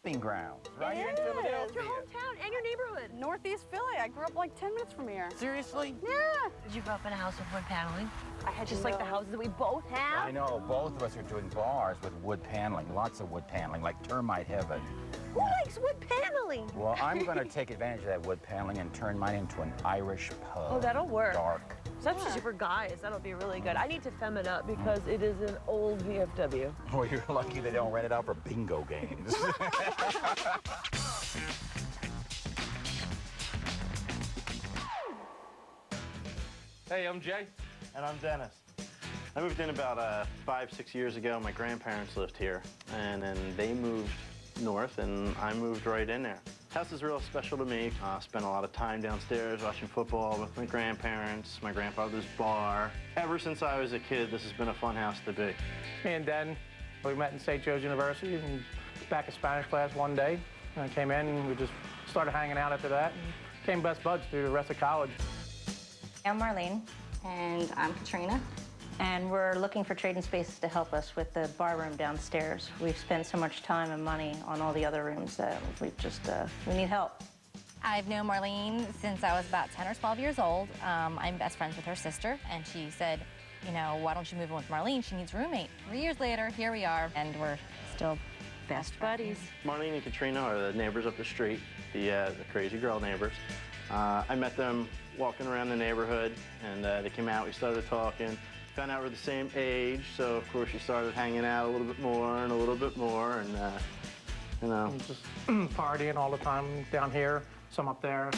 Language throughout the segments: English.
stomping grounds, right here in It's Philadelphia. your hometown and your neighborhood. Northeast Philly. I grew up like 10 minutes from here. Seriously? Yeah. Did you grow up in a house with wood paneling? I had just like the houses that we both have. I know, both of us are doing bars with wood paneling, lots of wood paneling, like termite heaven. Who likes wood paneling? Well, I'm going to take advantage of that wood paneling and turn mine into an Irish pub. Oh, that'll work. Dark. Especially for guys, that'll be really good. I need to femme it up because it is an old VFW. Well, you're lucky they don't rent it out for bingo games. Hey, I'm Jay. And I'm Dennis. I moved in about 5-6 years ago. My grandparents lived here, and then they moved north, and I moved right in there. House is real special to me. Spent a lot of time downstairs watching football with my grandparents, my grandfather's bar. Ever since I was a kid, this has been a fun house to be. Me and Den, we met in St. Joe's University and back in Spanish class one day. And I came in and we just started hanging out after that and became best buds through the rest of college. I'm Marlene. And I'm Katrina. And we're looking for trading spaces to help us with the bar room downstairs. We've spent so much time and money on all the other rooms that we need help. I've known Marlene since I was about 10 or 12 years old. I'm best friends with her sister, and she said, you know, why don't you move in with Marlene? She needs a roommate. 3 years later, here we are, and we're still best buddies. Marlene and Katrina are the neighbors up the street, the crazy girl neighbors. I met them walking around the neighborhood, and they came out, we started talking. Found out we're the same age, so of course we started hanging out a little bit more and a little bit more, and you know. Just partying all the time down here, some up there.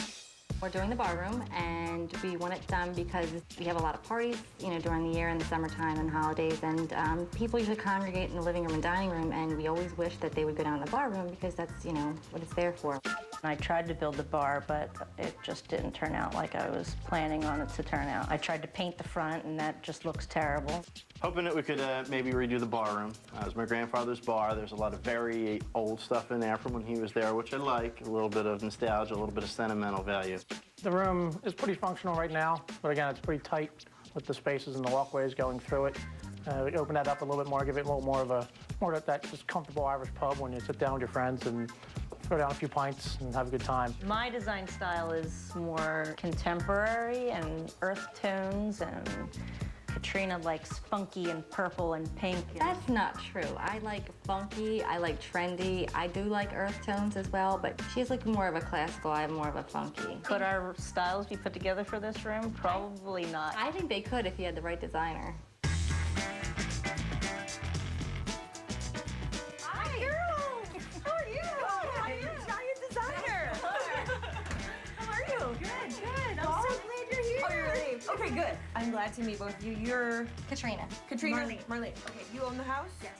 We're doing the bar room, and we want it done because we have a lot of parties, you know, during the year in the summertime and holidays, and people usually congregate in the living room and dining room, and we always wish that they would go down to the bar room because that's, you know, what it's there for. I tried to build the bar, but it just didn't turn out like I was planning on it to turn out. I tried to paint the front, and that just looks terrible. Hoping that we could maybe redo the bar room. It was my grandfather's bar. There's a lot of very old stuff in there from when he was there, which I like. A little bit of nostalgia, a little bit of sentimental value. The room is pretty functional right now, but again, it's pretty tight with the spaces and the walkways going through it. We open that up a little bit more, give it a little more of that just comfortable Irish pub when you sit down with your friends and throw down a few pints and have a good time. My design style is more contemporary and earth tones, and Katrina likes funky and purple and pink. That's not true. I like funky, I like trendy, I do like earth tones as well, but she's like more of a classical, I'm more of a funky. Could our styles be put together for this room? Probably not. I think they could if you had the right designer. Okay, good. I'm glad to meet both of you. You're Katrina. Marlene. Okay, you own the house? Yes.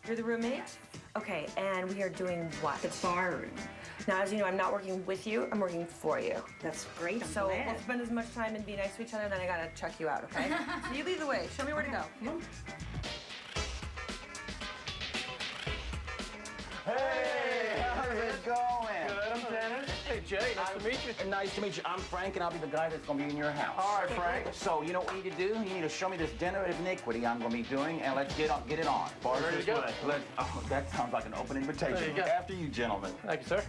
You're the roommate? Yes. Okay, and we are doing what? The bar room. Now, as you know, I'm not working with you, I'm working for you. That's great, I'm So glad. we'll spend as much time and be nice to each other, then I gotta check you out, okay? So you lead the way. Show me where to go. Come on. Hey, how's it going? Good, I'm Dennis. Hey, Jay, nice to meet you. Nice to meet you. I'm Frank, and I'll be the guy that's going to be in your house. All right, Frank. So, you know what you need to do? You need to show me this dinner of iniquity I'm going to be doing, and let's get it on. Bar's Ready this to go. way. That sounds like an open invitation. There you go. After you, gentlemen. Thank you, sir.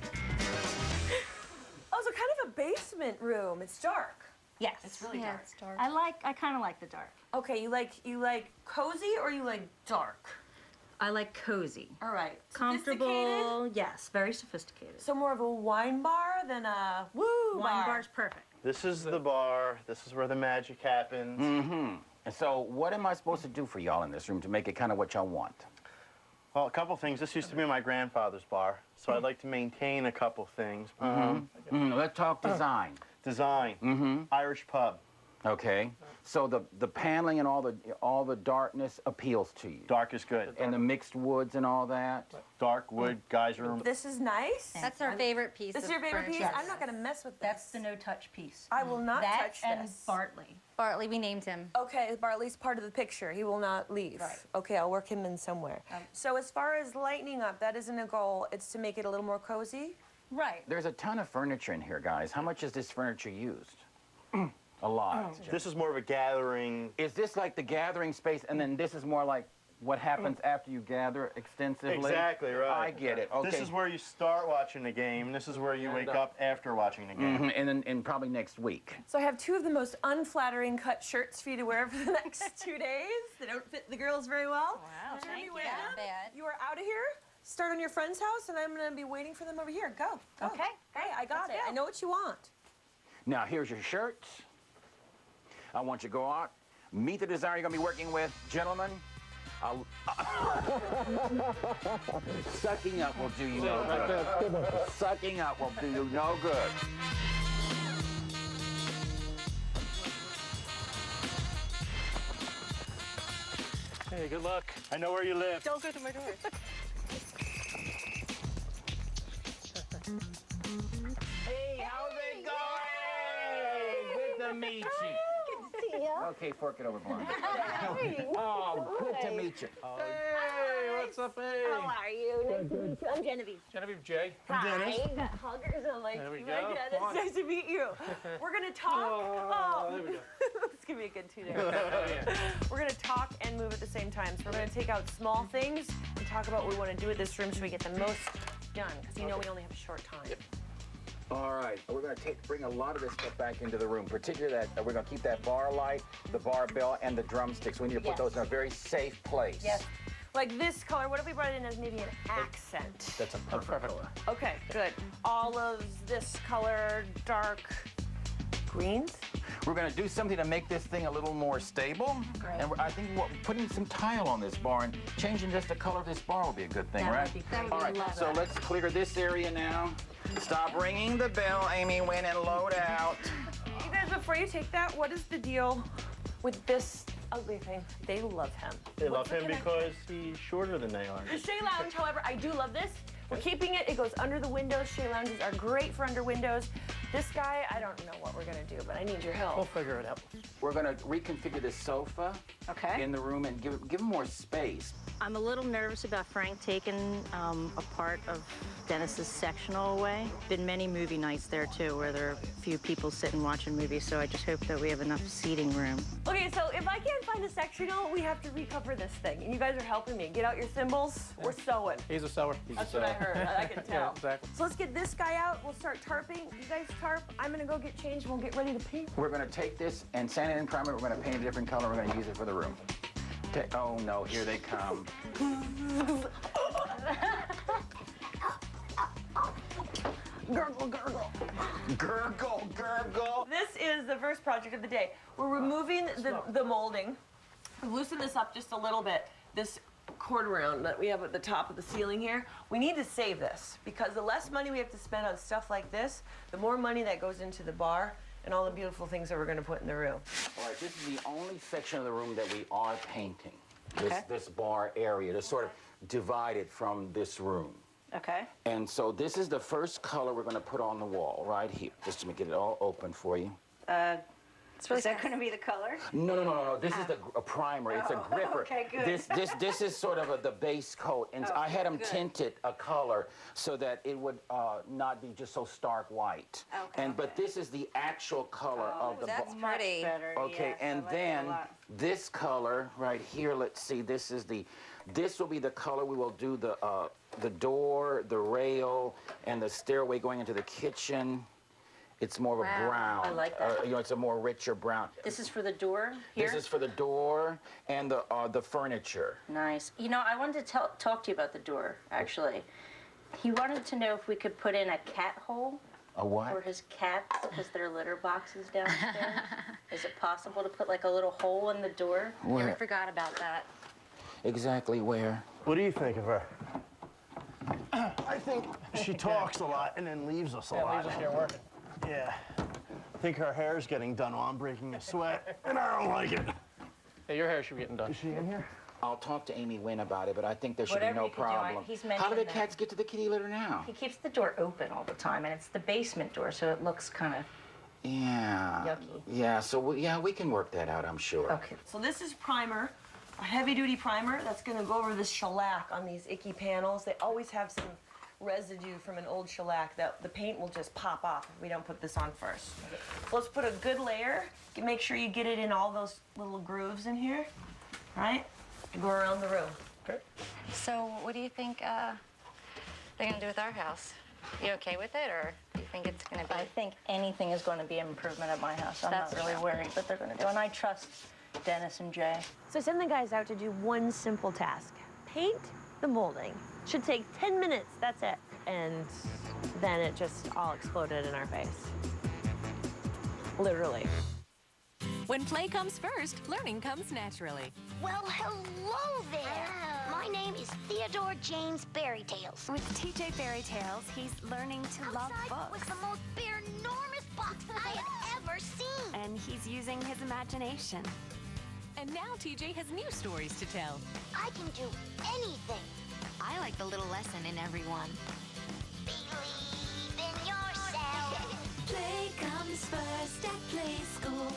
Oh, so kind of a basement room. It's dark. Yes. It's really dark. It's dark. I kind of like the dark. Okay, you like cozy or you like dark? I like cozy. All right. Comfortable, Sophisticated? yes, very sophisticated. So more of a wine bar than a woo Wine bar. bar's perfect. This is the bar. This is where the magic happens. Mm-hmm. And so what am I supposed to do for y'all in this room to make it kind of what y'all want? Well, a couple things. This used to be my grandfather's bar, so I'd like to maintain a couple things. Let's talk design. Design. Irish pub. Okay. So the paneling and all the darkness appeals to you. Dark is good. And the mixed woods and all that. Dark wood, guys' room. This is nice. That's our favorite piece. This is of your favorite piece? furniture. I'm not gonna mess with this. That's the no-touch piece. I will not that touch and this. Bartley. Bartley, we named him. Okay, Bartley's part of the picture. He will not leave. Right. Okay, I'll work him in somewhere. So as far as lightening up, that isn't a goal. It's to make it a little more cozy. Right. There's a ton of furniture in here, guys. How much is this furniture used? A lot. This is more of a gathering. Is this like the gathering space, and then this is more like what happens after you gather extensively. Exactly right. I get it. Okay. This is where you start watching the game. This is where you wake up after watching the game. And probably next week. So I have two of the most unflattering cut shirts for you to wear for the next 2 days. They don't fit the girls very well. Wow, Jeremy, thank wear you. them. Bad. You are out of here. Start on your friend's house, and I'm going to be waiting for them over here. Go. Okay, Hey, I got it. go. I know what you want. Now, here's your shirts. I want you to go out, meet the designer you're going to be working with. Gentlemen, sucking up will do you no good. Sucking up will do you no good. Hey, good luck. I know where you live. Don't go to my door. Hey, how's it going? Good to meet you. Okay, fork it over, Marlene. Oh, good to meet you. Hey, what's up, hey? How are you? Nice to meet you. I'm Genevieve. Genevieve J. Hi. Got huggers. I'm like, There we my go. God, It's nice to meet you. We're going to talk. Oh, there we go. This could be a good 2 days. We're going to talk and move at the same time. So we're going to take out small things and talk about what we want to do with this room so we get the most done. Because you know we only have a short time. All right, we're going to bring a lot of this stuff back into the room, particularly that we're going to keep that bar light, the barbell, and the drumsticks. We need to put those in a very safe place. Yes. Like this color, what if we brought it in as maybe an accent? That's a perfect color. Okay, good. Olives, this color, dark greens. We're going to do something to make this thing a little more stable. Great. And I think putting some tile on this bar and changing just the color of this bar will be a good thing, right? All right, so let's clear this area now. Stop ringing the bell, Amy Wynn, and load out. You guys, before you take that, what is the deal with this ugly thing? They love him. They love What's the him because he's shorter than they are. The Shea Lounge, however, I do love this. We're keeping it. It goes under the windows. Shea Lounges are great for under windows. This guy, I don't know what we're gonna do, but I need your help. We'll figure it out. We're going to reconfigure this sofa in the room and give him more space. I'm a little nervous about Frank taking a part of Dennis's sectional away. Been many movie nights there too, where there are a few people sitting watching movies. So I just hope that we have enough seating room. Okay, so if I can't find a sectional, we have to recover this thing. And you guys are helping me. Get out your thimbles. We're sewing. He's a sewer. That's what I heard. I can tell. Yeah, exactly. So let's get this guy out. We'll start tarping. You guys tarp. I'm gonna go get changed. We'll get ready to paint. We're going to take this and sand it and prime it. We're going to paint a different color. We're going to use it for the room. Oh no, here they come. Gurgle, gurgle. Gurgle, gurgle. This is the first project of the day. We're removing the molding. We've loosened this up just a little bit. This cord round that we have at the top of the ceiling here, we need to save this because the less money we have to spend on stuff like this, the more money that goes into the bar and all the beautiful things that we're going to put in the room. All right, this is the only section of the room that we are painting. This bar area to sort of divide it from this room. Okay. And so this is the first color we're going to put on the wall right here, just to make it all open for you. Is that going to be the color? No. This is a primer. It's a gripper. Okay, good. This is sort of the base coat, and I had them tinted a color so that it would not be just so stark white. Okay. But this is the actual color of the that's bar. pretty. Better, Okay, yes, I and like it a then lot. this color right here. Let's see. This will be the color we will do the door, the rail, and the stairway going into the kitchen. It's more of a brown. I like that. It's a more richer brown. This is for the door here? This is for the door and the furniture. Nice. You know, I wanted to talk to you about the door, actually. He wanted to know if we could put in a cat hole A for what? his cats, because there are litter boxes downstairs. Is it possible to put like a little hole in the door? Where? Forgot about that. Exactly where? What do you think of her? I think she talks a lot and then leaves us a lot. Leaves us here working. Yeah. I think her hair's getting done while I'm breaking a sweat, and I don't like it. Yeah, your hair should be getting done. Is she in here? I'll talk to Amy Wynn about it, but I think there should Whatever be no you could do, problem. he's How do mentioned the that. cats get to the kitty litter now? He keeps the door open all the time, and it's the basement door, so it looks kind of Yeah. yucky. Yeah, so we can work that out, I'm sure. Okay. So this is primer, a heavy-duty primer that's going to go over this shellac on these icky panels. They always have some residue from an old shellac that the paint will just pop off if we don't put this on first. So let's put a good layer. Make sure you get it in all those little grooves in here, right? Go around the room. Okay. So what do you think they're gonna do with our house? You okay with it, or do you think it's gonna be? I think anything is going to be an improvement at my house. I'm That's not really true. worried what they're going to do. And I trust Dennis and Jay. So send the guys out to do one simple task. Paint the molding. Should take 10 minutes, that's it. And then it just all exploded in our face. Literally. When play comes first, learning comes naturally. Well, hello there. My name is Theodore James Berrytails. With TJ Fairy Tales, he's learning to love Outside was books. the most enormous box I had ever seen. And he's using his imagination. And now TJ has new stories to tell. I can do anything. I like the little lesson in everyone. Believe in yourself. Play comes first at Play School.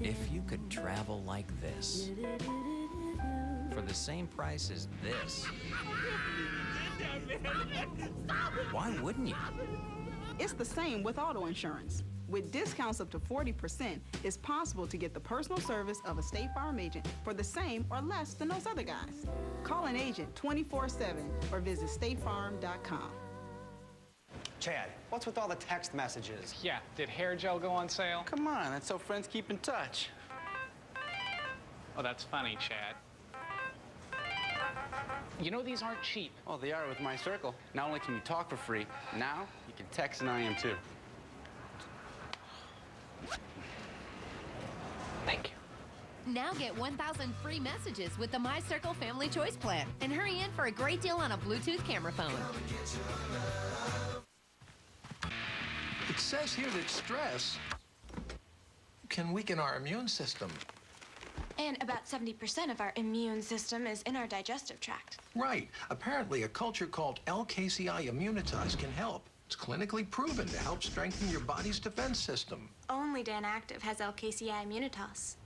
If you could travel like this, for the same price as this, why wouldn't you? It's the same with auto insurance. With discounts up to 40%, it's possible to get the personal service of a State Farm agent for the same or less than those other guys. Call an agent 24/7 or visit statefarm.com. Chad, what's with all the text messages? Yeah, did hair gel go on sale? Come on, that's so friends keep in touch. Oh, that's funny, Chad. You know these aren't cheap. Oh, they are with My Circle. Not only can you talk for free, now you can text and IM too. Thank you. Now get 1,000 free messages with the My Circle Family Choice Plan. And hurry in for a great deal on a Bluetooth camera phone. It says here that stress can weaken our immune system. And about 70% of our immune system is in our digestive tract. Right. Apparently, a culture called LKCI Immunitas can help. It's clinically proven to help strengthen your body's defense system. Only Dan Active has LKCI Immunitas.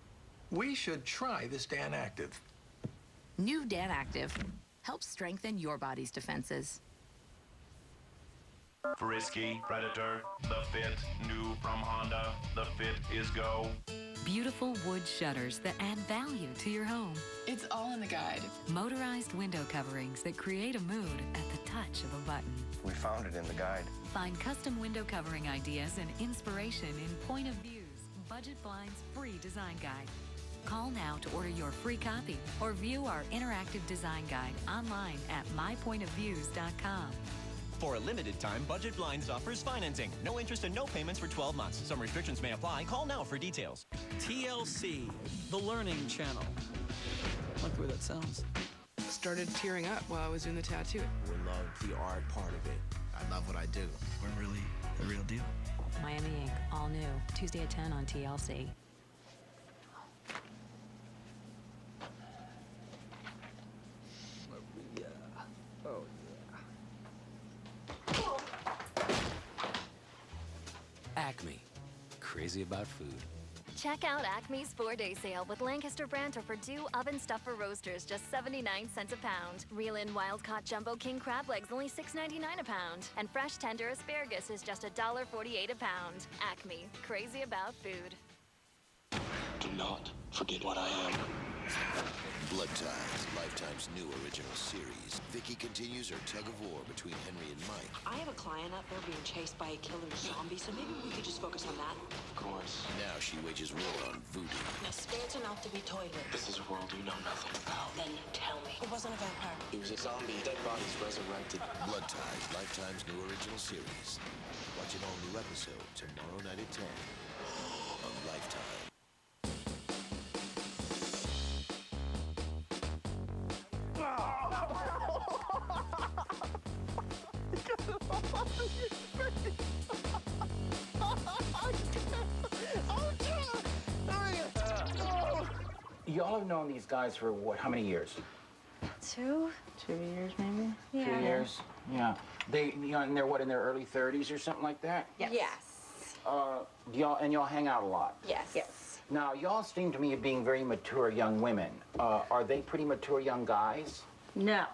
We should try this Dan Active. New Dan Active helps strengthen your body's defenses. Frisky, Predator, the Fit, new from Honda, the Fit is go. Beautiful wood shutters that add value to your home. It's all in the guide. Motorized window coverings that create a mood at the touch of a button. We found it in the guide. Find custom window covering ideas and inspiration in Point of View's Budget Blinds free design guide. Call now to order your free copy or view our interactive design guide online at mypointofviews.com. For a limited time, Budget Blinds offers financing. No interest and no payments for 12 months. Some restrictions may apply. Call now for details. TLC, the Learning Channel. I like the way that sounds. Started tearing up while I was doing the tattoo. We love the art part of it. I love what I do. We're really the real deal. Miami Ink, all new. Tuesday at 10 on TLC. Acme, crazy about food. Check out Acme's 4-day sale with Lancaster brand or Purdue oven stuffer roasters, just 79 cents a pound. Reel-in wild-caught jumbo king crab legs, only $6.99 a pound. And fresh tender asparagus is just $1.48 a pound. Acme, crazy about food. Do not forget what I am. Blood Ties, Lifetime's new original series. Vicky continues her tug of war between Henry and Mike. I have a client out there being chased by a killer zombie, so maybe we could just focus on that. Of course. Now she wages war on voodoo. Now, spirits are not to be toyed with. This is a world you know nothing about. Then tell me. It wasn't a vampire. He was a zombie. Dead bodies resurrected. Blood Ties, Lifetime's new original series. Watch an all-new episode tomorrow night at 10 on Lifetime. Y'all have known these guys for what? How many years? 2 years, maybe. 2 years. Yeah. They, and they're what, in their early 30s or something like that? Yes. Y'all hang out a lot. Yes. Yes. Now, y'all seem to me of being very mature young women. Are they pretty mature young guys? No.